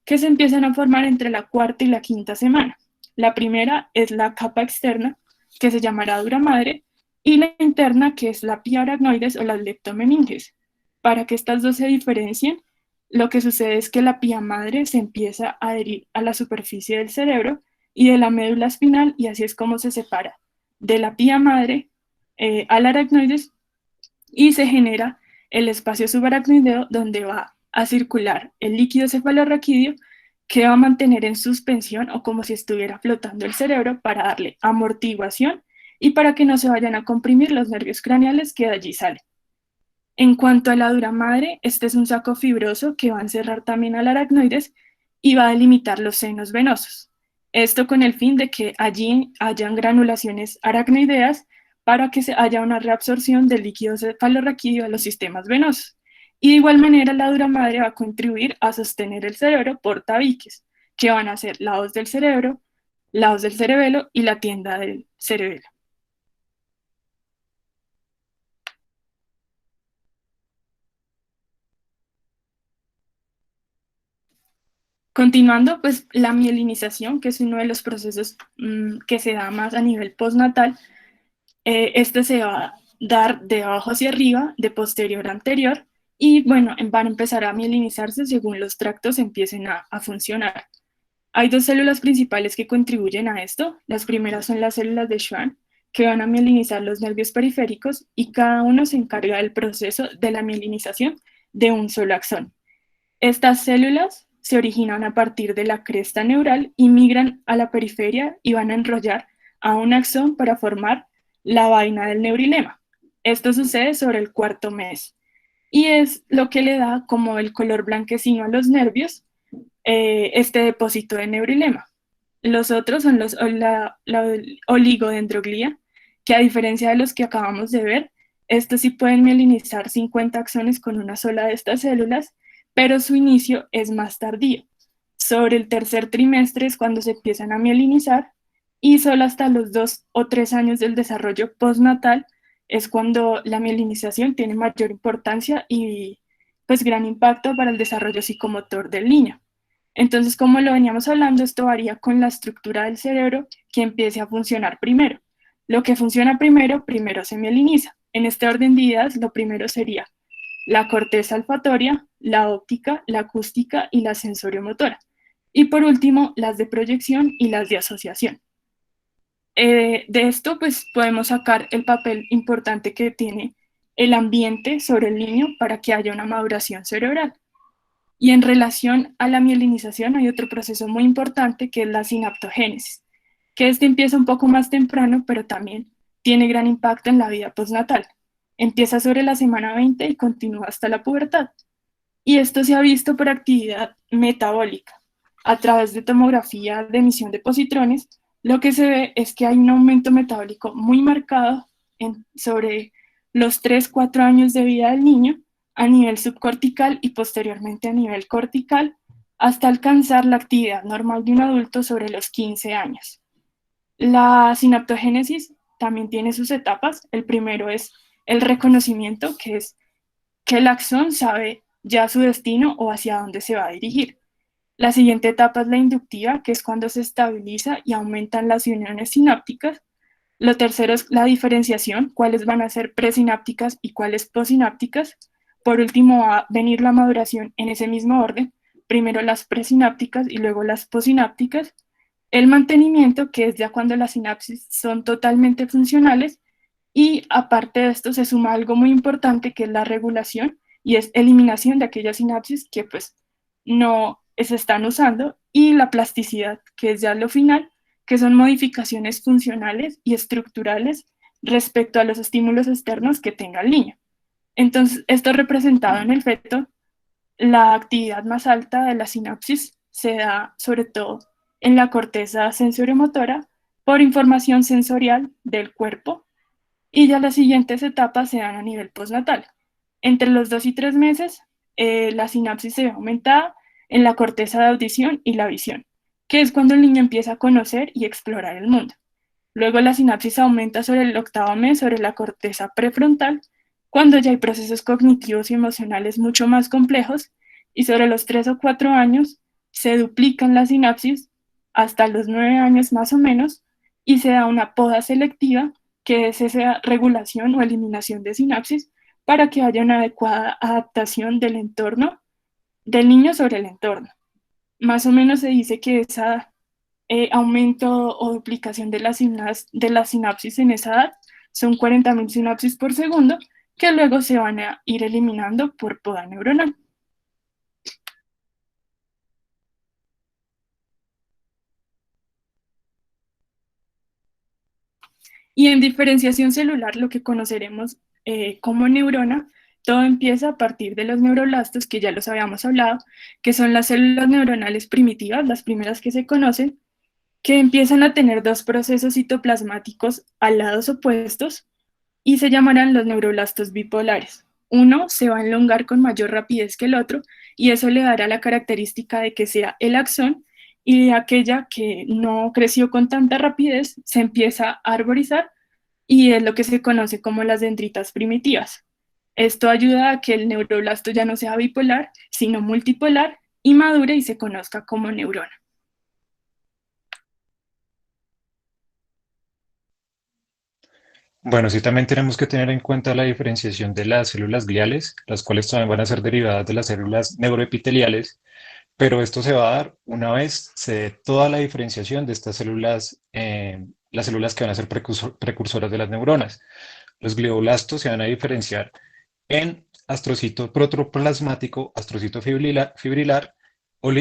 que se empiezan a formar entre la 4ª y la 5ª semana. La primera es la capa externa, que se llamará dura madre, y la interna, que es la pia arachnoides o las leptomeninges. Para que estas dos se diferencien, lo que sucede es que la pia madre se empieza a adherir a la superficie del cerebro y de la médula espinal, y así es como se separa de la pia madre al aracnoides, y se genera el espacio subaracnoideo, donde va a circular el líquido cefalorraquídeo, que va a mantener en suspensión o como si estuviera flotando el cerebro para darle amortiguación y para que no se vayan a comprimir los nervios craneales que de allí salen. En cuanto a la dura madre, este es un saco fibroso que va a encerrar también al aracnoides y va a delimitar los senos venosos. Esto con el fin de que allí hayan granulaciones aracnoideas para que haya una reabsorción del líquido cefalorraquídeo a los sistemas venosos. Y de igual manera, la dura madre va a contribuir a sostener el cerebro por tabiques, que van a ser lados del cerebro, lados del cerebelo y la tienda del cerebelo. Continuando, pues la mielinización, que es uno de los procesos que se da más a nivel postnatal, este se va a dar de abajo hacia arriba, de posterior a anterior, y bueno, van a empezar a mielinizarse según los tractos empiecen a funcionar. Hay 2 células principales que contribuyen a esto. Las primeras son las células de Schwann, que van a mielinizar los nervios periféricos, y cada uno se encarga del proceso de la mielinización de un solo axón. Estas células se originan a partir de la cresta neural y migran a la periferia y van a enrollar a un axón para formar la vaina del neurilema. Esto sucede sobre el 4º mes y es lo que le da como el color blanquecino a los nervios, este depósito de neurilema. Los otros son la oligodendroglía, que a diferencia de los que acabamos de ver, estos sí pueden mielinizar 50 axones con una sola de estas células, pero su inicio es más tardío. Sobre el tercer trimestre es cuando se empiezan a mielinizar y solo hasta los 2 o 3 años del desarrollo postnatal es cuando la mielinización tiene mayor importancia y pues gran impacto para el desarrollo psicomotor del niño. Entonces, como lo veníamos hablando, esto varía con la estructura del cerebro que empiece a funcionar primero. Lo que funciona primero, primero se mieliniza. En este orden de ideas, lo primero sería la corteza olfatoria, la óptica, la acústica y la sensoriomotora. Y por último, las de proyección y las de asociación. De esto, pues podemos sacar el papel importante que tiene el ambiente sobre el niño para que haya una maduración cerebral. Y en relación a la mielinización hay otro proceso muy importante que es la sinaptogénesis, que este empieza un poco más temprano, pero también tiene gran impacto en la vida postnatal. Empieza sobre la semana 20 y continúa hasta la pubertad. Y esto se ha visto por actividad metabólica. A través de tomografía de emisión de positrones, lo que se ve es que hay un aumento metabólico muy marcado sobre los 3-4 años de vida del niño a nivel subcortical y posteriormente a nivel cortical, hasta alcanzar la actividad normal de un adulto sobre los 15 años. La sinaptogénesis también tiene sus etapas. El primero es el reconocimiento, que es que el axón sabe ya su destino o hacia dónde se va a dirigir. La siguiente etapa es la inductiva, que es cuando se estabiliza y aumentan las uniones sinápticas. Lo tercero es la diferenciación, cuáles van a ser presinápticas y cuáles posinápticas. Por último va a venir la maduración en ese mismo orden, primero las presinápticas y luego las posinápticas. El mantenimiento, que es ya cuando las sinapsis son totalmente funcionales, y aparte de esto se suma algo muy importante que es la regulación y es eliminación de aquellas sinapsis que pues no se están usando, y la plasticidad, que es ya lo final, que son modificaciones funcionales y estructurales respecto a los estímulos externos que tenga el niño. Entonces, esto representado en el feto, la actividad más alta de la sinapsis se da sobre todo en la corteza sensoriomotora por información sensorial del cuerpo, y ya las siguientes etapas se dan a nivel postnatal. Entre los 2 y 3 meses, la sinapsis se ve aumentada en la corteza de audición y la visión, que es cuando el niño empieza a conocer y explorar el mundo. Luego la sinapsis aumenta sobre el 8º mes sobre la corteza prefrontal, cuando ya hay procesos cognitivos y emocionales mucho más complejos, y sobre los 3 o 4 años se duplican las sinapsis hasta los 9 años más o menos, y se da una poda selectiva, que es esa regulación o eliminación de sinapsis para que haya una adecuada adaptación del entorno del niño sobre el entorno. Más o menos se dice que ese aumento o duplicación de las sinapsis en esa edad son 40.000 sinapsis por segundo, que luego se van a ir eliminando por poda neuronal. Y en diferenciación celular, lo que conoceremos como neurona, todo empieza a partir de los neuroblastos, que ya los habíamos hablado, que son las células neuronales primitivas, las primeras que se conocen, que empiezan a tener 2 procesos citoplasmáticos a lados opuestos y se llamarán los neuroblastos bipolares. Uno se va a elongar con mayor rapidez que el otro y eso le dará la característica de que sea el axón, y de aquella que no creció con tanta rapidez se empieza a arborizar y es lo que se conoce como las dendritas primitivas. Esto ayuda a que el neuroblasto ya no sea bipolar, sino multipolar y madure y se conozca como neurona. Bueno, sí, también tenemos que tener en cuenta la diferenciación de las células gliales, las cuales también van a ser derivadas de las células neuroepiteliales, pero esto se va a dar una vez se dé toda la diferenciación de estas células, las células que van a ser precursoras de las neuronas. Los glioblastos se van a diferenciar en astrocito protoplasmático, astrocito fibrilar,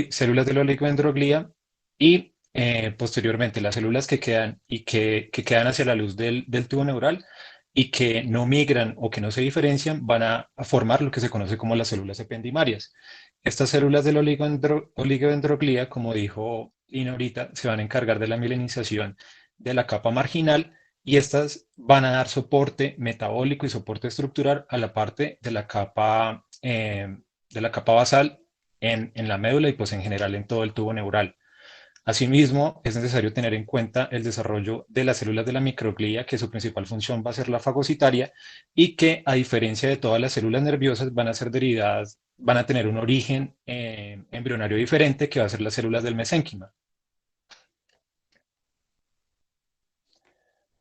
células de la oligodendroglía y posteriormente las células que quedan y que quedan hacia la luz del tubo neural y que no migran o que no se diferencian van a formar lo que se conoce como las células ependimarias. Estas células de la oligodendroglía, como dijo Lina ahorita, se van a encargar de la mielinización de la capa marginal y estas van a dar soporte metabólico y soporte estructural a la parte de la capa basal en la médula y pues en general en todo el tubo neural. Asimismo, es necesario tener en cuenta el desarrollo de las células de la microglía, que su principal función va a ser la fagocitaria y que, a diferencia de todas las células nerviosas, van a ser derivadas, van a tener un origen embrionario diferente, que va a ser las células del mesénquima.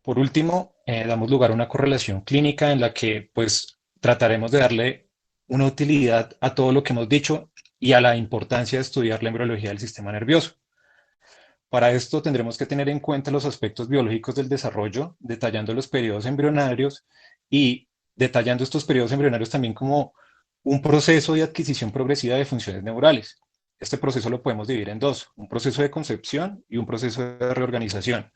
Por último, damos lugar a una correlación clínica en la que pues trataremos de darle una utilidad a todo lo que hemos dicho y a la importancia de estudiar la embriología del sistema nervioso. Para esto tendremos que tener en cuenta los aspectos biológicos del desarrollo, detallando los periodos embrionarios y detallando estos periodos embrionarios también como un proceso de adquisición progresiva de funciones neurales. Este proceso lo podemos dividir en dos, un proceso de concepción y un proceso de reorganización.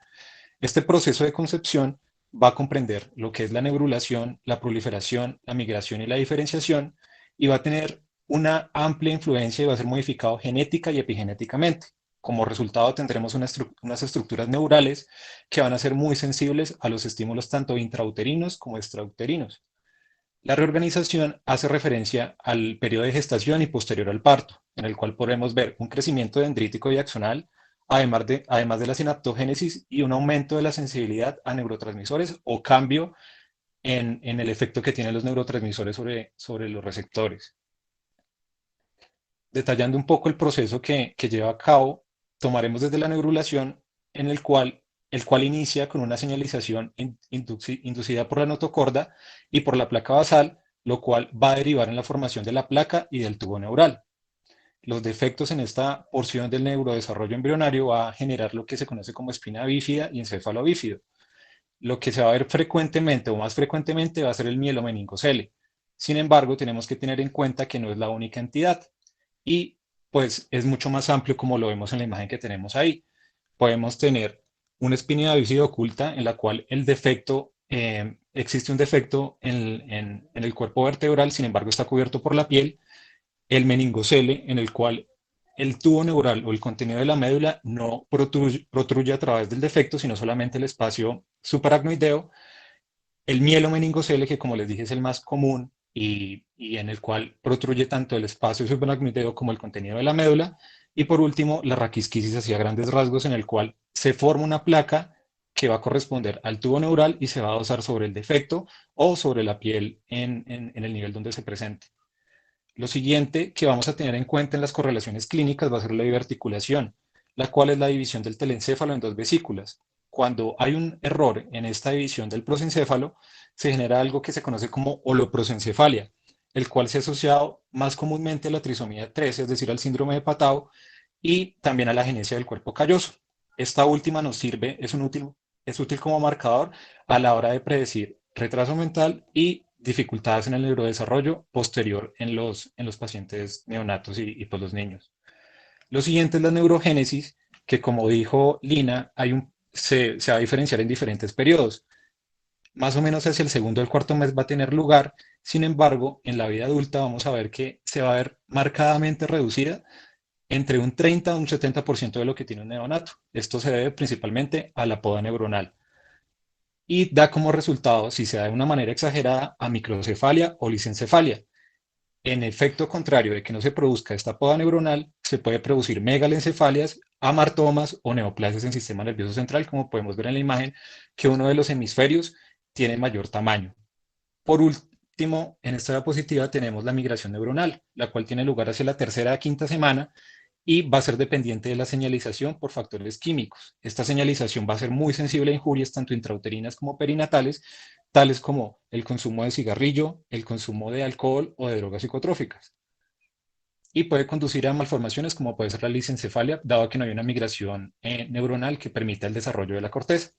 Este proceso de concepción va a comprender lo que es la neurulación, la proliferación, la migración y la diferenciación, y va a tener una amplia influencia y va a ser modificado genética y epigenéticamente. Como resultado tendremos unas estructuras neurales que van a ser muy sensibles a los estímulos tanto intrauterinos como extrauterinos. La reorganización hace referencia al periodo de gestación y posterior al parto, en el cual podremos ver un crecimiento dendrítico y axonal, además de la sinaptogénesis y un aumento de la sensibilidad a neurotransmisores o cambio en el efecto que tienen los neurotransmisores sobre los receptores. Detallando un poco el proceso que lleva a cabo, tomaremos desde la neurulación, el cual inicia con una señalización inducida por la notocorda y por la placa basal, lo cual va a derivar en la formación de la placa y del tubo neural. Los defectos en esta porción del neurodesarrollo embrionario va a generar lo que se conoce como espina bífida y encéfalo bífido. Lo que se va a ver frecuentemente o más frecuentemente va a ser el mielomeningocele. Sin embargo, tenemos que tener en cuenta que no es la única entidad y pues es mucho más amplio como lo vemos en la imagen que tenemos ahí. Podemos tener una espina bífida oculta en la cual existe un defecto en el cuerpo vertebral, sin embargo está cubierto por la piel, el meningocele en el cual el tubo neural o el contenido de la médula no protruye a través del defecto, sino solamente el espacio supraracnoideo, el mielomeningocele, que como les dije es el más común y en el cual protruye tanto el espacio supraracnoideo como el contenido de la médula, y por último la raquisquisis hacia grandes rasgos, en el cual se forma una placa que va a corresponder al tubo neural y se va a dosar sobre el defecto o sobre la piel en el nivel donde se presente. Lo siguiente que vamos a tener en cuenta en las correlaciones clínicas va a ser la biarticulación, la cual es la división del telencéfalo en dos vesículas. Cuando hay un error en esta división del prosencéfalo, se genera algo que se conoce como holoprosencefalia, el cual se ha asociado más comúnmente a la trisomía 13, es decir, al síndrome de Patau, y también a la agenesia del cuerpo calloso. Esta última nos sirve, es útil como marcador a la hora de predecir retraso mental y dificultades en el neurodesarrollo posterior en los pacientes neonatos y pues los niños. Lo siguiente es la neurogénesis, que como dijo Lina, se va a diferenciar en diferentes periodos. Más o menos hacia el segundo o el cuarto mes va a tener lugar, sin embargo, en la vida adulta vamos a ver que se va a ver marcadamente reducida entre un 30 a un 70% de lo que tiene un neonato. Esto se debe principalmente a la poda neuronal. Y da como resultado, si se da de una manera exagerada, a microcefalia o lisencefalia. En efecto contrario de que no se produzca esta poda neuronal, se puede producir megalencefalias, amartomas o neoplasias en el sistema nervioso central, como podemos ver en la imagen, que uno de los hemisferios tiene mayor tamaño. Por último, en esta diapositiva tenemos la migración neuronal, la cual tiene lugar hacia la tercera a quinta semana y va a ser dependiente de la señalización por factores químicos. Esta señalización va a ser muy sensible a injurias tanto intrauterinas como perinatales, tales como el consumo de cigarrillo, el consumo de alcohol o de drogas psicotróficas. Y puede conducir a malformaciones como puede ser la lisencefalia, dado que no hay una migración neuronal que permita el desarrollo de la corteza.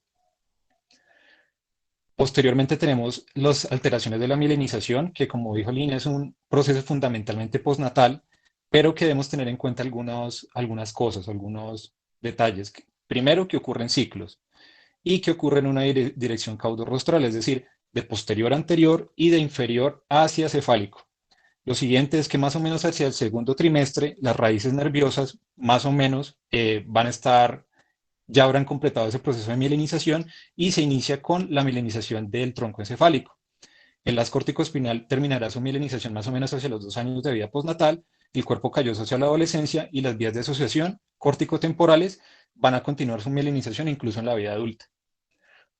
Posteriormente tenemos las alteraciones de la mielinización, que como dijo Lina, es un proceso fundamentalmente postnatal, pero que debemos tener en cuenta algunas cosas, algunos detalles. Primero, que ocurren ciclos y que ocurre en una dirección caudorrostral, es decir, de posterior a anterior y de inferior hacia cefálico. Lo siguiente es que más o menos hacia el segundo trimestre, las raíces nerviosas más o menos van a estar, ya habrán completado ese proceso de mielinización y se inicia con la mielinización del tronco encefálico. El haz corticoespinal terminará su mielinización más o menos hacia los 2 años de vida postnatal, el cuerpo calloso hacia la adolescencia y las vías de asociación corticotemporales van a continuar su mielinización incluso en la vida adulta.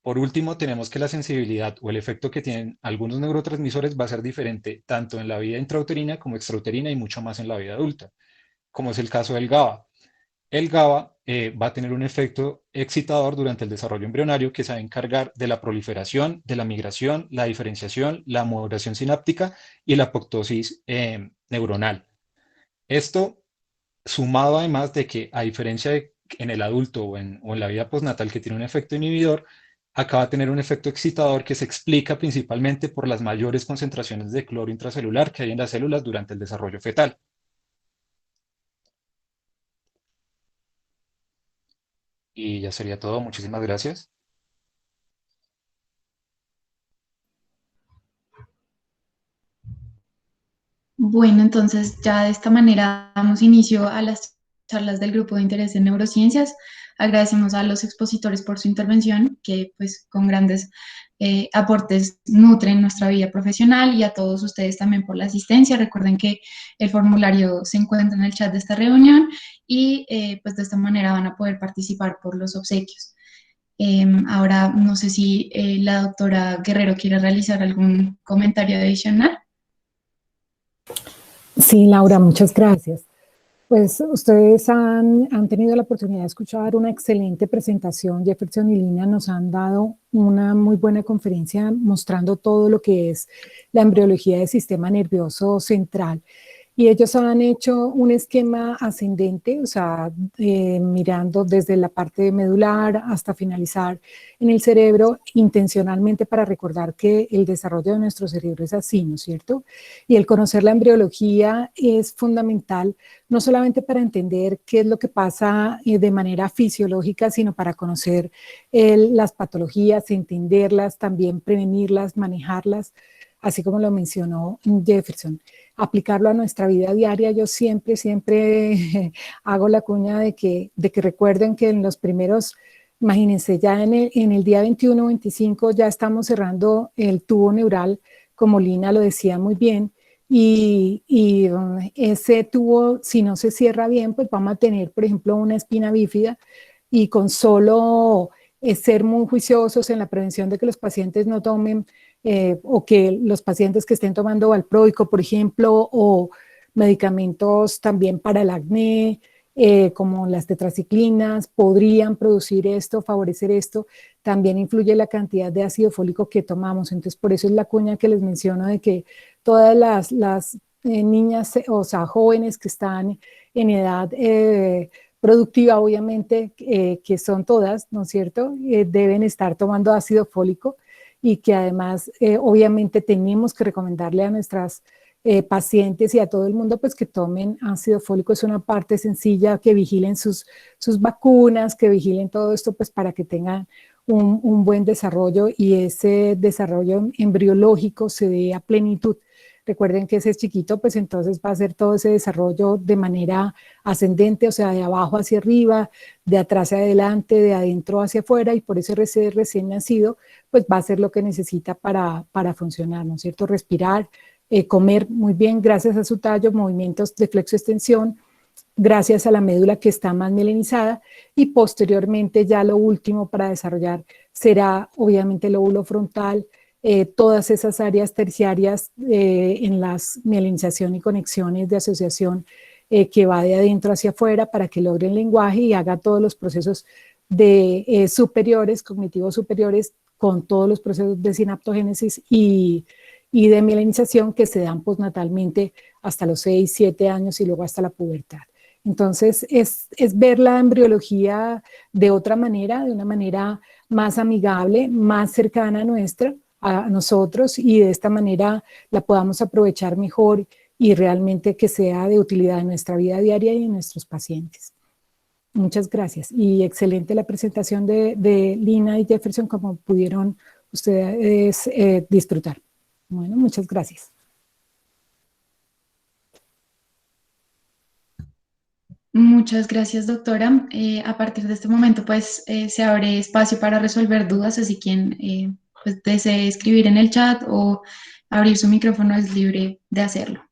Por último, tenemos que la sensibilidad o el efecto que tienen algunos neurotransmisores va a ser diferente tanto en la vida intrauterina como extrauterina y mucho más en la vida adulta, como es el caso del GABA. El GABA va a tener un efecto excitador durante el desarrollo embrionario que se va a encargar de la proliferación, de la migración, la diferenciación, la modulación sináptica y la apoptosis neuronal. Esto sumado además de que a diferencia de en el adulto o en la vida postnatal que tiene un efecto inhibidor, acá va a tener un efecto excitador que se explica principalmente por las mayores concentraciones de cloro intracelular que hay en las células durante el desarrollo fetal. Y ya sería todo. Muchísimas gracias. Bueno, entonces ya de esta manera damos inicio a las charlas del Grupo de Interés en Neurociencias. Agradecemos a los expositores por su intervención, que pues con grandes aportes nutren nuestra vida profesional, y a todos ustedes también por la asistencia. Recuerden que el formulario se encuentra en el chat de esta reunión y pues de esta manera van a poder participar por los obsequios. Ahora no sé si la doctora Guerrero quiere realizar algún comentario adicional. Sí, Laura, muchas gracias. Pues ustedes han tenido la oportunidad de escuchar una excelente presentación. Jefferson y Lina nos han dado una muy buena conferencia mostrando todo lo que es la embriología del sistema nervioso central. Y ellos han hecho un esquema ascendente, o sea, mirando desde la parte medular hasta finalizar en el cerebro, intencionalmente para recordar que el desarrollo de nuestro cerebro es así, ¿no es cierto? Y el conocer la embriología es fundamental, no solamente para entender qué es lo que pasa de manera fisiológica, sino para conocer las patologías, entenderlas, también prevenirlas, manejarlas, así como lo mencionó Jefferson. Aplicarlo a nuestra vida diaria. Yo siempre hago la cuña de que recuerden que en los primeros, imagínense, ya en el día 21 o 25 ya estamos cerrando el tubo neural, como Lina lo decía muy bien, y ese tubo, si no se cierra bien, pues vamos a tener, por ejemplo, una espina bífida, y con solo ser muy juiciosos en la prevención de que los pacientes no tomen o que los pacientes que estén tomando valproico, por ejemplo, o medicamentos también para el acné, como las tetraciclinas, podrían producir esto, favorecer esto. También influye la cantidad de ácido fólico que tomamos. Entonces, por eso es la cuña que les menciono de que todas las niñas, o sea, jóvenes que están en edad productiva, obviamente, que son todas, ¿no es cierto?, deben estar tomando ácido fólico, y que además obviamente tenemos que recomendarle a nuestras pacientes y a todo el mundo pues que tomen ácido fólico. Es una parte sencilla, que vigilen sus vacunas, que vigilen todo esto pues para que tengan un buen desarrollo, y ese desarrollo embriológico se dé a plenitud. Recuerden que ese es chiquito, pues entonces va a ser todo ese desarrollo de manera ascendente, o sea, de abajo hacia arriba, de atrás hacia adelante, de adentro hacia afuera, y por eso ese recién nacido, pues va a ser lo que necesita para funcionar, ¿no es cierto? Respirar, comer muy bien gracias a su tallo, movimientos de flexo-extensión, gracias a la médula que está más melanizada, y posteriormente ya lo último para desarrollar será obviamente el lóbulo frontal, todas esas áreas terciarias en las mielinización y conexiones de asociación que va de adentro hacia afuera para que logre el lenguaje y haga todos los procesos de superiores, cognitivos superiores, con todos los procesos de sinaptogénesis y de mielinización que se dan postnatalmente hasta los 6, 7 años y luego hasta la pubertad. Entonces, es ver la embriología de otra manera, de una manera más amigable, más cercana a nosotros, y de esta manera la podamos aprovechar mejor y realmente que sea de utilidad en nuestra vida diaria y en nuestros pacientes. Muchas gracias. Y excelente la presentación de Lina y Jefferson, como pudieron ustedes disfrutar. Bueno, muchas gracias. Muchas gracias, doctora. A partir de este momento, pues, se abre espacio para resolver dudas, así quien pues, desee escribir en el chat o abrir su micrófono es libre de hacerlo.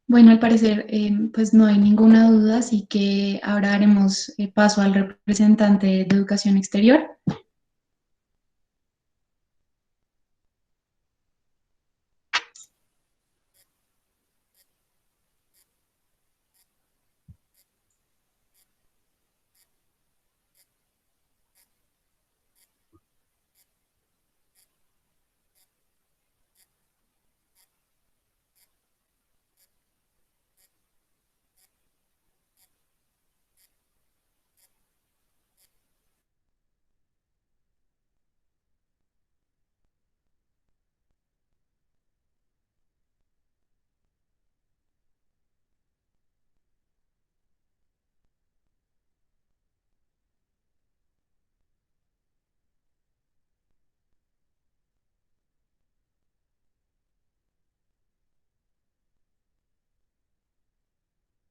Bueno, al parecer, pues no hay ninguna duda, así que ahora haremos paso al representante de Educación Exterior.